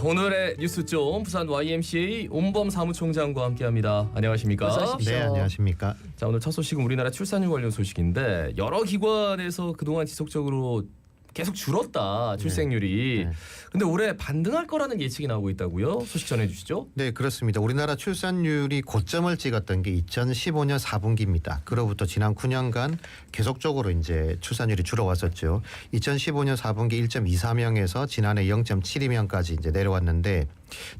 오늘의 뉴스좀 부산 YMCA 온범 사무총장과 함께합니다. 안녕하십니까? 어서 오십시오. 네, 안녕하십니까? 자, 오늘 첫 소식은 우리나라 출산율 관련 소식인데 여러 기관에서 그동안 지속적으로 계속 줄었다 출생률이. 네. 근데 올해 반등할 거라는 예측이 나오고 있다고요? 소식 전해주시죠. 네, 그렇습니다. 우리나라 출산율이 고점을 찍었던 게 2015년 4분기입니다. 그로부터 지난 9년간 계속적으로 이제 출산율이 줄어왔었죠. 2015년 4분기 1.24명에서 지난해 0.72명까지 이제 내려왔는데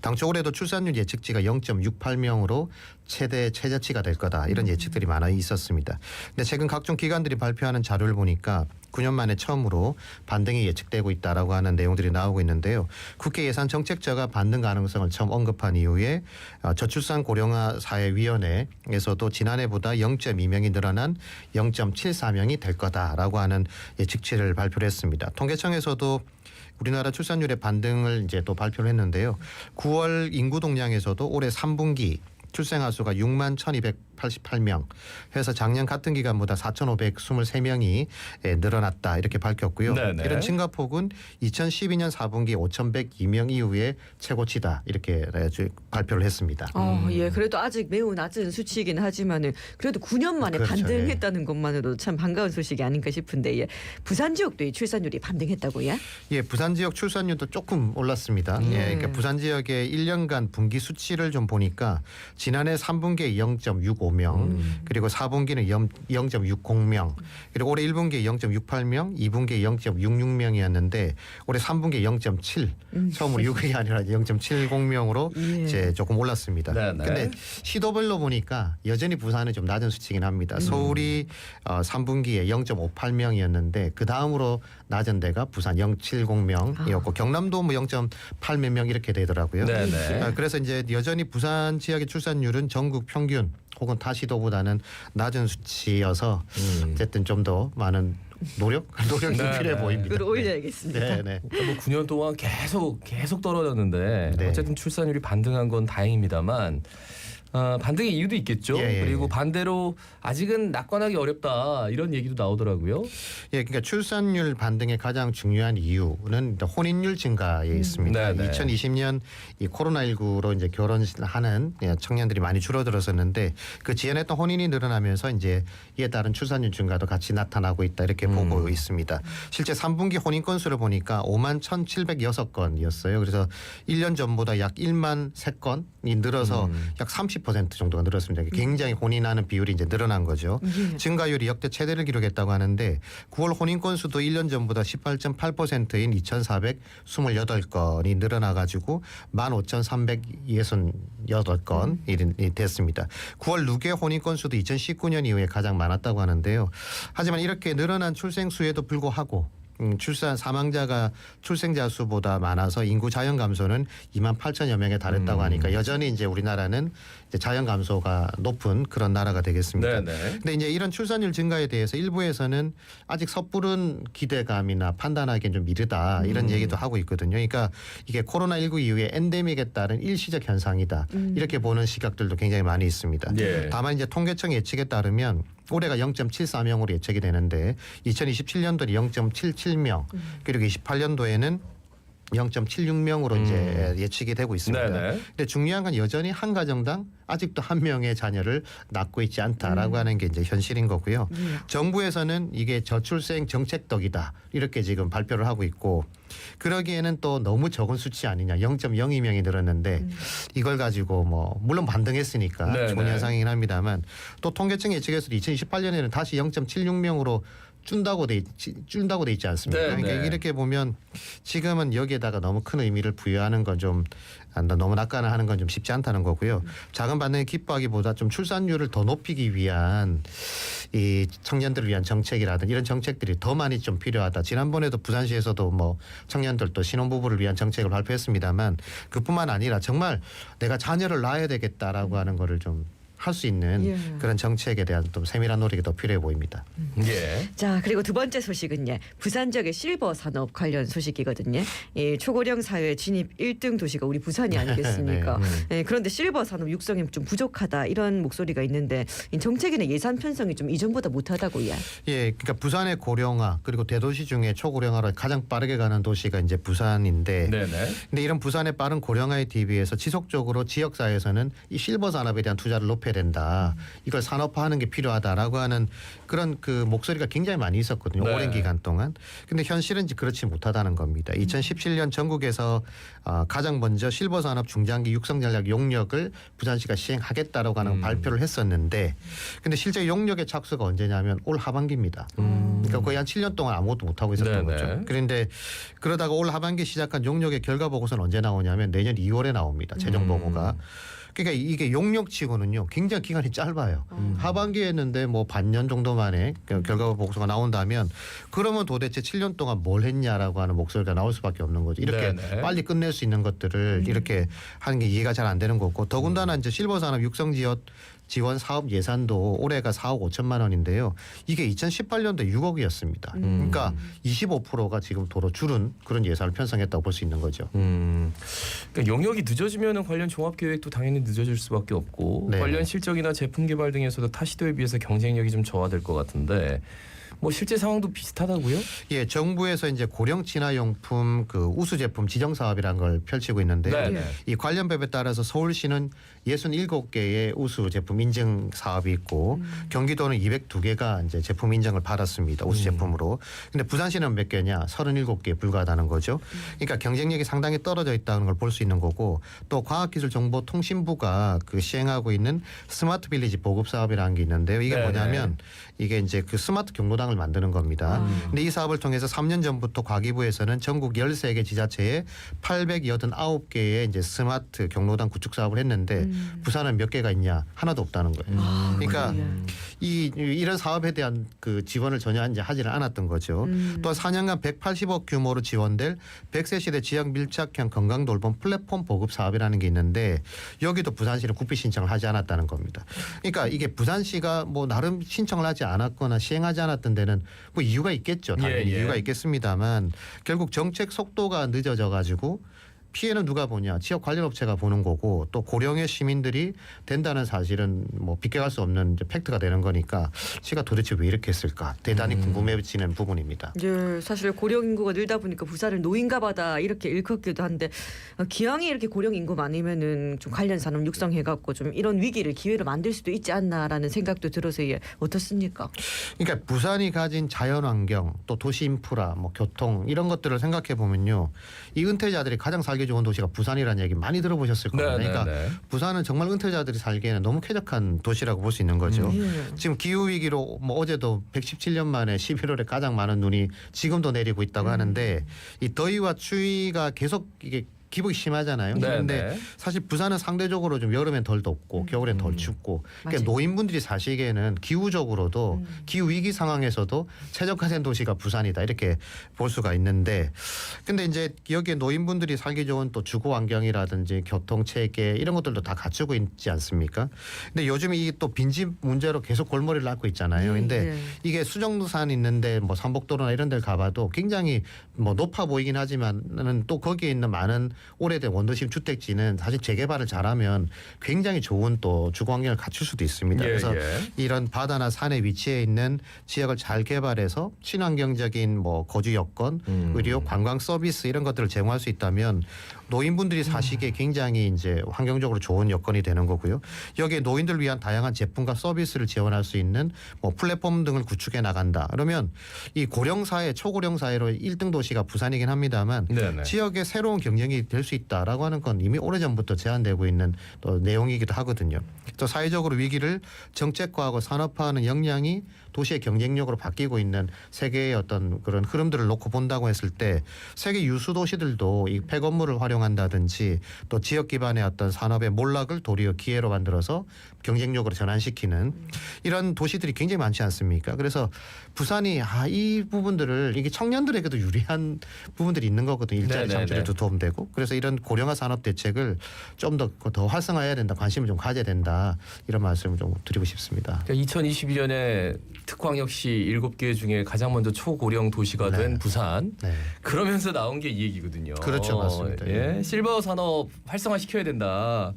당초 올해도 출산율 예측치가 0.68명으로 최대 최저치가 될 거다 이런 예측들이 많아 있었습니다. 근데 최근 각종 기관들이 발표하는 자료를 보니까 9년 만에 처음으로 반등이 예측되고 있다라고 하는 내용들이 나오고 있는데요. 국회 예산정책처가 반등 가능성을 처음 언급한 이후에 저출산 고령화 사회위원회에서도 지난해보다 0.2명이 늘어난 0.74명이 될 거다라고 하는 예측치를 발표를 했습니다. 통계청에서도 우리나라 출산율의 반등을 이제 또 발표를 했는데요. 9월 인구 동향에서도 올해 3분기 출생아 수가 6만 1,288명 해서 작년 같은 기간보다 4,523명이 늘어났다 이렇게 밝혔고요. 네네. 이런 증가폭은 2012년 4분기 5,102명 이후에 최고치다 이렇게 발표를 했습니다. 예, 그래도 아직 매우 낮은 수치이긴 하지만은 그래도 9년 만에 그렇죠, 반등했다는 것만으로도 참 반가운 소식이 아닌가 싶은데, 예. 부산 지역도 이 출산율이 반등했다고요? 예, 부산 지역 출산율도 조금 올랐습니다. 예, 그러니까 부산 지역의 1년간 분기 수치를 좀 보니까 지난해 3분기에 0.65명, 그리고 4분기는 0.60명, 그리고 올해 1분기에 0.68명, 2분기에 0.66명이었는데 올해 3분기에 0.7, 처음으로 6이 아니라 0.70명으로 예. 이제 조금 올랐습니다. 그런데 시도별로 보니까 여전히 부산은 좀 낮은 수치긴 합니다. 서울이 3분기에 0.58명이었는데 그 다음으로 낮은 데가 부산 0.70명이었고 경남도 뭐 0.8 몇 명 이렇게 되더라고요. 네네. 그래서 이제 여전히 부산 지역의 출산율은 전국 평균 혹은 타 시도보다는 낮은 수치여서 어쨌든 좀 더 많은 노력이 네, 필요해 네. 보입니다. 끌어올려야겠습니다. 네, 네. 뭐 9년 동안 계속 떨어졌는데 네. 어쨌든 출산율이 반등한 건 다행입니다만 반등의 이유도 있겠죠. 예, 예, 그리고 예. 반대로 아직은 낙관하기 어렵다 이런 얘기도 나오더라고요. 예, 그러니까 출산율 반등의 가장 중요한 이유는 혼인율 증가에 있습니다. 네네. 2020년 이 코로나19로 이제 결혼하는 청년들이 많이 줄어들었었는데 그 지연했던 혼인이 늘어나면서 이제 이에 따른 출산율 증가도 같이 나타나고 있다 이렇게 보고 있습니다. 실제 3분기 혼인 건수를 보니까 5만 1,706건이었어요. 그래서 1년 전보다 약 1만 3건이 늘어서 약 30% 정도가 늘었습니다. 굉장히 혼인하는 비율이 이제 늘어난 거죠. 예. 증가율이 역대 최대를 기록했다고 하는데 9월 혼인 건수도 1년 전보다 18.8%인 2,428건이 늘어나 가지고 15,368건이 됐습니다. 9월 누계 혼인 건수도 2019년 이후에 가장 많았다고 하는데요. 하지만 이렇게 늘어난 출생 수에도 불구하고 출산 사망자가 출생자 수보다 많아서 인구 자연 감소는 2만 8천여 명에 달했다고 하니까 여전히 이제 우리나라는 이제 자연 감소가 높은 그런 나라가 되겠습니다. 네네. 근데 이제 이런 출산율 증가에 대해서 일부에서는 아직 섣부른 기대감이나 판단하기엔 좀 이르다 이런 얘기도 하고 있거든요. 그러니까 이게 코로나19 이후에 엔데믹에 따른 일시적 현상이다 이렇게 보는 시각들도 굉장히 많이 있습니다. 예. 다만 이제 통계청 예측에 따르면 올해가 0.74명으로 예측이 되는데 2027년도에 0.77명 그리고 28년도에는 0.76명으로 이제 예측이 되고 있습니다. 네네. 근데 중요한 건 여전히 한 가정당 아직도 한 명의 자녀를 낳고 있지 않다라고 하는 게 이제 현실인 거고요. 정부에서는 이게 저출생 정책덕이다 이렇게 지금 발표를 하고 있고 그러기에는 또 너무 적은 수치 아니냐 0.02명이 늘었는데 이걸 가지고 뭐 물론 반등했으니까 네네. 좋은 현상이긴 합니다만 또 통계청 예측에서 2028년에는 다시 0.76명으로 준다고 돼 있지 않습니까? 네, 그러니까 네. 이렇게 보면 지금은 여기에다가 너무 큰 의미를 부여하는 건 좀 너무 낙관하는 건 좀 쉽지 않다는 거고요. 작은 반등에 기뻐하기보다 좀 출산율을 더 높이기 위한 이 청년들을 위한 정책이라든 이런 정책들이 더 많이 좀 필요하다. 지난번에도 부산시에서도 뭐 청년들도 신혼부부를 위한 정책을 발표했습니다만 그뿐만 아니라 정말 내가 자녀를 낳아야 되겠다라고 하는 거를 좀 할 수 있는 예. 그런 정책에 대한 좀 세밀한 노력이 더 필요해 보입니다. 예. 자, 그리고 두 번째 소식은 부산 지역의 실버 산업 관련 소식이거든요. 이 초고령 사회 진입 1등 도시가 우리 부산이 아니겠습니까? 그런데 실버 산업 육성이 좀 부족하다 이런 목소리가 있는데 이 정책이나 예산 편성이 좀 이전보다 못하다고요. 예, 그러니까 부산의 고령화 그리고 대도시 중에 초고령화로 가장 빠르게 가는 도시가 이제 부산인데, 네네. 근데 이런 부산의 빠른 고령화에 대비해서 지속적으로 지역사회에서는 이 실버 산업에 대한 투자를 높여야 된다. 이걸 산업화하는 게 필요하다라고 하는 그런 그 목소리가 굉장히 많이 있었거든요. 네. 오랜 기간 동안. 근데 현실은 그렇지 못하다는 겁니다. 2017년 전국에서 가장 먼저 실버 산업 중장기 육성 전략 용역을 부산시가 시행하겠다라고 하는 발표를 했었는데, 근데 실제 용역의 착수가 언제냐면 올 하반기입니다. 그러니까 거의 한 7년 동안 아무것도 못 하고 있었던 네네. 거죠. 그런데 그러다가 올 하반기 시작한 용역의 결과 보고서는 언제 나오냐면 내년 2월에 나옵니다. 최종 보고가. 그러니까 이게 용역치고는요 굉장히 기간이 짧아요. 하반기에 했는데 뭐 반년 정도 만에 결과 보고서가 나온다면 그러면 도대체 7년 동안 뭘 했냐라고 하는 목소리가 나올 수밖에 없는 거죠. 이렇게 네네. 빨리 끝낼 수 있는 것들을 이렇게 하는 게 이해가 잘 안 되는 거고, 더군다나 이제 실버산업 육성지원 지원 사업 예산도 올해가 4억 5천만 원인데요. 이게 2018년도 6억이었습니다. 그러니까 25%가 지금 도로 줄은 그런 예산을 편성했다고 볼 수 있는 거죠. 그러니까 용역이 늦어지면 관련 종합 계획도 당연히 늦어질 수밖에 없고 네. 관련 실적이나 제품 개발 등에서도 타 시도에 비해서 경쟁력이 좀 저하될 것 같은데 뭐 실제 상황도 비슷하다고요? 예, 정부에서 이제 고령 친화용품 그 우수 제품 지정 사업이라는 걸 펼치고 있는데요. 네네. 이 관련 법에 따라서 서울시는 67개의 우수 제품 인증 사업이 있고 경기도는 202개가 이제 제품 인정을 받았습니다. 우수 제품으로. 근데 부산시는 몇 개냐? 37개에 불과하다는 거죠. 그러니까 경쟁력이 상당히 떨어져 있다는 걸 볼 수 있는 거고, 또 과학기술정보통신부가 그 시행하고 있는 스마트 빌리지 보급 사업이라는 게 있는데요. 이게 네네. 뭐냐면 이게 이제 그 스마트 경로당을 만드는 겁니다. 근데 이 사업을 통해서 3년 전부터 과기부에서는 전국 13개 지자체에 889개의 이제 스마트 경로당 구축 사업을 했는데 부산은 몇 개가 있냐? 하나도 없다는 거예요. 그러니까 이런 사업에 대한 그 지원을 전혀 이제 하지는 않았던 거죠. 또 4년간 180억 규모로 지원될 100세 시대 지역 밀착형 건강 돌봄 플랫폼 보급 사업이라는 게 있는데 여기도 부산시는 국비 신청을 하지 않았다는 겁니다. 그러니까 이게 부산시가 뭐 나름 신청을 하지 않았거나 시행하지 않았던 데는 뭐 이유가 있겠죠. 당연히 예. 이유가 있겠습니다만 결국 정책 속도가 늦어져 가지고 피해는 누가 보냐? 지역 관련 업체가 보는 거고, 또 고령의 시민들이 된다는 사실은 뭐 비껴갈 수 없는 이제 팩트가 되는 거니까 시가 도대체 왜 이렇게 했을까? 대단히 궁금해지는 부분입니다. 예, 사실 고령 인구가 늘다 보니까 부산을 노인가봐다 이렇게 일컫기도 한데 기왕에 이렇게 고령 인구 많으면은 좀 관련 산업 육성해갖고 좀 이런 위기를 기회로 만들 수도 있지 않나라는 생각도 들어서 어떻습니까? 그러니까 부산이 가진 자연환경, 또 도시 인프라, 뭐 교통 이런 것들을 생각해 보면요, 이 은퇴자들이 가장 살기 좋은 도시가 부산이라는 얘기 많이 들어보셨을 겁니다. 그러니까 부산은 정말 은퇴자들이 살기에는 너무 쾌적한 도시라고 볼 수 있는 거죠. 지금 기후 위기로 뭐 어제도 117년 만에 11월에 가장 많은 눈이 지금도 내리고 있다고 하는데 이 더위와 추위가 계속 이게 기복이 심하잖아요. 그런데 사실 부산은 상대적으로 좀 여름엔 덜 덥고 겨울엔 덜 춥고, 그러니까 노인분들이 사시기에는 기후적으로도 기후 위기 상황에서도 최적화된 도시가 부산이다 이렇게 볼 수가 있는데, 근데 이제 여기에 노인분들이 살기 좋은 또 주거 환경이라든지 교통 체계 이런 것들도 다 갖추고 있지 않습니까? 근데 요즘 이 또 빈집 문제로 계속 골머리를 앓고 있잖아요. 근데 이게 수정산 있는데 뭐 삼복도로나 이런 데를 가봐도 굉장히 뭐 높아 보이긴 하지만은 또 거기에 있는 많은 오래된 원도심 주택지는 사실 재개발을 잘하면 굉장히 좋은 또 주거 환경을 갖출 수도 있습니다. 그래서 이런 바다나 산에 위치해 있는 지역을 잘 개발해서 친환경적인 뭐 거주 여건, 의료, 관광 서비스 이런 것들을 제공할 수 있다면 노인분들이 사시기에 굉장히 이제 환경적으로 좋은 여건이 되는 거고요. 여기에 노인들을 위한 다양한 제품과 서비스를 지원할 수 있는 뭐 플랫폼 등을 구축해 나간다. 그러면 이 고령 사회, 초고령 사회로 1등 도시가 부산이긴 합니다만 지역의 새로운 경쟁이 될 수 있다라고 하는 건 이미 오래전부터 제안되고 있는 또 내용이기도 하거든요. 또 사회적으로 위기를 정책화하고 산업화하는 역량이 도시의 경쟁력으로 바뀌고 있는 세계의 어떤 그런 흐름들을 놓고 본다고 했을 때 세계 유수 도시들도 이 폐건물을 활용한다든지 또 지역 기반의 어떤 산업의 몰락을 도리어 기회로 만들어서 경쟁력으로 전환시키는 이런 도시들이 굉장히 많지 않습니까? 그래서 부산이 이 부분들을 이게 청년들에게도 유리한 부분들이 있는 거거든요. 일자리 네네네. 창출에도 도움되고 그래서 이런 고령화 산업 대책을 좀 더 활성화해야 된다. 관심을 좀 가져야 된다. 이런 말씀을 좀 드리고 싶습니다. 그러니까 2022년에 특광역시 7개 중에 가장 먼저 초고령 도시가 네. 된 부산. 네. 그러면서 나온 게 이 얘기거든요. 그렇죠. 맞습니다. 예. 실버 산업 활성화시켜야 된다.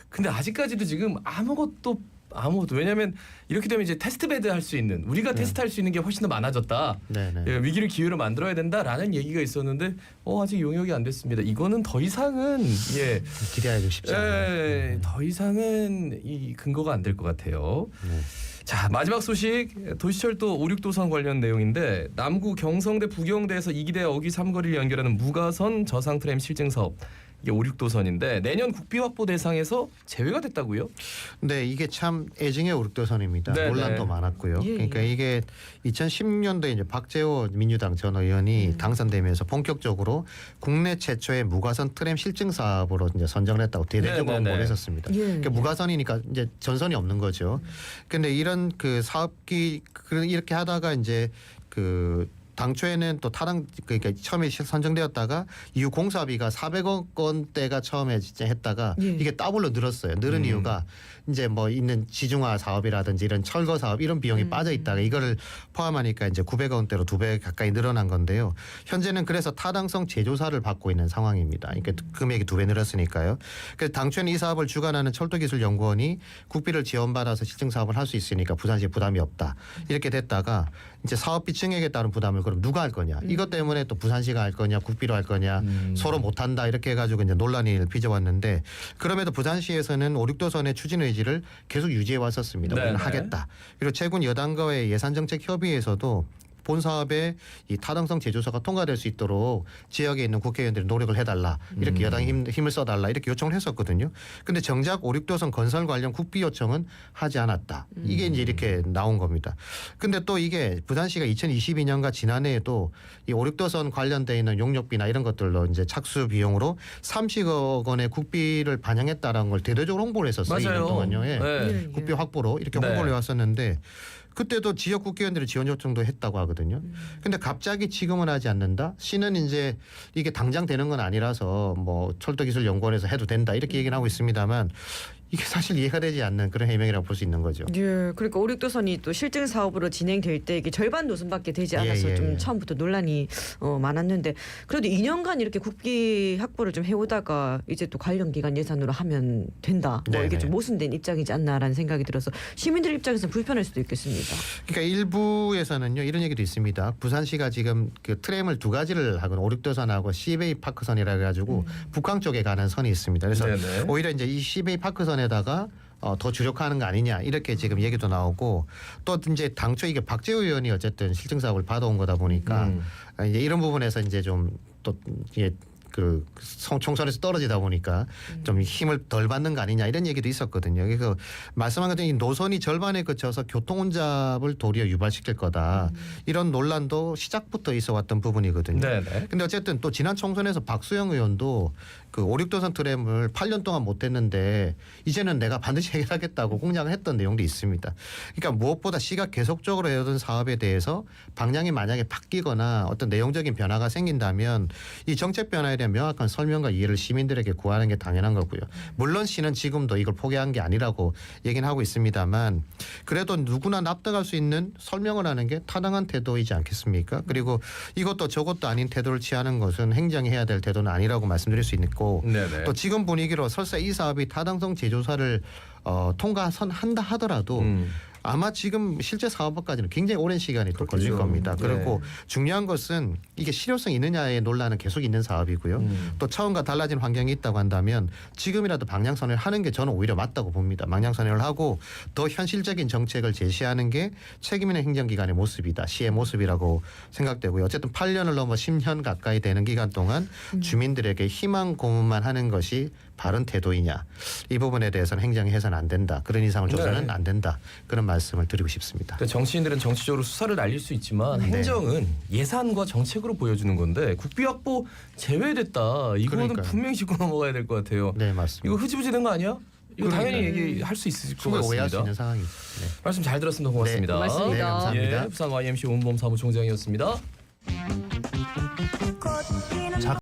근데 아직까지도 지금 아무것도 왜냐하면 이렇게 되면 이제 테스트베드 할 수 있는 우리가 테스트할 수 있는 게 훨씬 더 많아졌다. 네, 네. 예, 위기를 기회로 만들어야 된다라는 얘기가 있었는데 아직 용역이 안 됐습니다. 이거는 더 이상은 기대하기 쉽지 않아요. 더 이상은 이 근거가 안 될 것 같아요. 네. 자, 마지막 소식 도시철도 5, 6도선 관련 내용인데 남구 경성대 부경대에서 2기대 어귀 삼거리를 연결하는 무가선 저상 트램 실증 사업 이게 5, 6도선인데 내년 국비 확보 대상에서 제외가 됐다고요? 네, 이게 참 애증의 오륙도선입니다. 네, 논란도 네. 많았고요. 예, 그러니까 예. 이게 2016년도에 이제 박재호 민주당 전 의원이 당선되면서 본격적으로 국내 최초의 무가선 트램 실증 사업으로 이제 선정을 했다고 대대적으로 네, 네, 홍보를 네. 했었습니다. 예, 그러니까 예. 무가선이니까 이제 전선이 없는 거죠. 근데 이런 그 사업기 이렇게 하다가 이제 그 당초에는 또 타당 그러니까 처음에 선정되었다가 이후 공사비가 400억 원대가 처음에 진짜 했다가 예. 이게 더블로 늘었어요. 늘은 이유가 이제 뭐 있는 지중화 사업이라든지 이런 철거 사업 이런 비용이 빠져 있다가 이거를 포함하니까 이제 900억 원대로 2배 가까이 늘어난 건데요. 현재는 그래서 타당성 재조사를 받고 있는 상황입니다. 그러니까 금액이 2배 늘었으니까요. 그래서 당초에는 이 사업을 주관하는 철도기술연구원이 국비를 지원받아서 실증 사업을 할 수 있으니까 부산시에 부담이 없다. 이렇게 됐다가 이제 사업비 증액에 따른 부담을 그럼 누가 할 거냐? 이것 때문에 또 부산시가 할 거냐, 국비로 할 거냐, 서로 못 한다 이렇게 해가지고 이제 논란이 빚어왔는데 그럼에도 부산시에서는 5, 6도선의 추진 의지를 계속 유지해 왔었습니다. 우리는 네네. 하겠다. 그리고 최근 여당과의 예산정책 협의에서도 본 사업에 이 타당성 재조사가 통과될 수 있도록 지역에 있는 국회의원들이 노력을 해달라 이렇게 여당이 힘을 써달라 이렇게 요청을 했었거든요. 근데 정작 5, 6도선 건설 관련 국비 요청은 하지 않았다. 이게 이제 이렇게 나온 겁니다. 근데 또 이게 부산시가 2022년과 지난해에도 이 5, 6도선 관련돼 있는 용역비나 이런 것들로 이제 착수 비용으로 30억 원의 국비를 반영했다라는 걸 대대적으로 홍보를 했었어요. 2년 동안요. 예. 네. 국비 확보로 이렇게 네. 홍보를 해왔었는데 그때도 지역 국회의원들이 지원 요청도 했다고 하거든요. 근데 갑자기 지금은 하지 않는다? 시는 이제 이게 당장 되는 건 아니라서 뭐 철도기술연구원에서 해도 된다 이렇게 얘기는 하고 있습니다만 이게 사실 이해가 되지 않는 그런 해명이라고 볼 수 있는 거죠. 예, 그러니까 5, 6도선이 또 실증 사업으로 진행될 때 이게 절반 노선밖에 되지 않아서 예, 좀 예. 처음부터 논란이 많았는데 그래도 2년간 이렇게 국비 확보를 좀 해오다가 이제 또 관련 기관 예산으로 하면 된다. 뭐 이게 네네. 좀 모순된 입장이지 않나라는 생각이 들어서 시민들 입장에서는 불편할 수도 있겠습니다. 그러니까 일부에서는요 이런 얘기도 있습니다. 부산시가 지금 그 트램을 두 가지를 하고 5, 6도선하고 시베이 파크선이라 해가지고 북한 쪽에 가는 선이 있습니다. 그래서 네네. 오히려 이제 이 시베이 파크선에다가 더 주력하는 거 아니냐 이렇게 지금 얘기도 나오고 또 이제 당초 이게 박재호 의원이 어쨌든 실증 사업을 받아온 거다 보니까 이제 이런 부분에서 이제 좀 또 이게 그 총선에서 떨어지다 보니까 좀 힘을 덜 받는 거 아니냐 이런 얘기도 있었거든요. 그래서 말씀한 것처럼 이 노선이 절반에 그쳐서 교통 혼잡을 도리어 유발시킬 거다. 이런 논란도 시작부터 있어 왔던 부분이거든요. 네네. 근데 어쨌든 또 지난 총선에서 박수영 의원도 그 5, 6도선 트램을 8년 동안 못 했는데 이제는 내가 반드시 해결하겠다고 공약을 했던 내용도 있습니다. 그러니까 무엇보다 시가 계속적으로 해오던 사업에 대해서 방향이 만약에 바뀌거나 어떤 내용적인 변화가 생긴다면 이 정책 변화에 대한 명확한 설명과 이해를 시민들에게 구하는 게 당연한 거고요. 물론 시는 지금도 이걸 포기한 게 아니라고 얘기는 하고 있습니다만 그래도 누구나 납득할 수 있는 설명을 하는 게 타당한 태도이지 않겠습니까? 그리고 이것도 저것도 아닌 태도를 취하는 것은 행정이 해야 될 태도는 아니라고 말씀드릴 수 있고 네네. 또 지금 분위기로 설사 이 사업이 타당성 재조사를 통과한다 하더라도 아마 지금 실제 사업까지는 굉장히 오랜 시간이 또 걸릴 그렇죠. 겁니다. 네. 그리고 중요한 것은 이게 실효성이 있느냐의 논란은 계속 있는 사업이고요. 또 처음과 달라진 환경이 있다고 한다면 지금이라도 방향선을 하는 게 저는 오히려 맞다고 봅니다. 방향선을 하고 더 현실적인 정책을 제시하는 게 책임 있는 행정기관의 모습이다. 시의 모습이라고 생각되고요. 어쨌든 8년을 넘어 10년 가까이 되는 기간 동안 주민들에게 희망 고문만 하는 것이 바른 태도이냐. 이 부분에 대해서는 행정이 해서는 안 된다. 그런 이상을 조사는 네. 안 된다. 그런 말씀을 드리고 싶습니다. 그러니까 정치인들은 정치적으로 수사를 날릴 수 있지만 네. 행정은 예산과 정책으로 보여주는 건데 국비 확보 제외됐다. 이거는 그러니까요. 분명히 짚고 넘어가야 될 것 같아요. 네, 맞습니다. 이거 흐지부지 된 거 아니야? 이거 그러니까요. 당연히 얘기할 수 있을 것 충분히 오해할 수 같습니다. 있는 상황이죠. 네. 말씀 잘 들었습니다. 고맙습니다. 고맙습니다. 네, 감사합니다. 예, 부산 YMC 온범 사무총장이었습니다.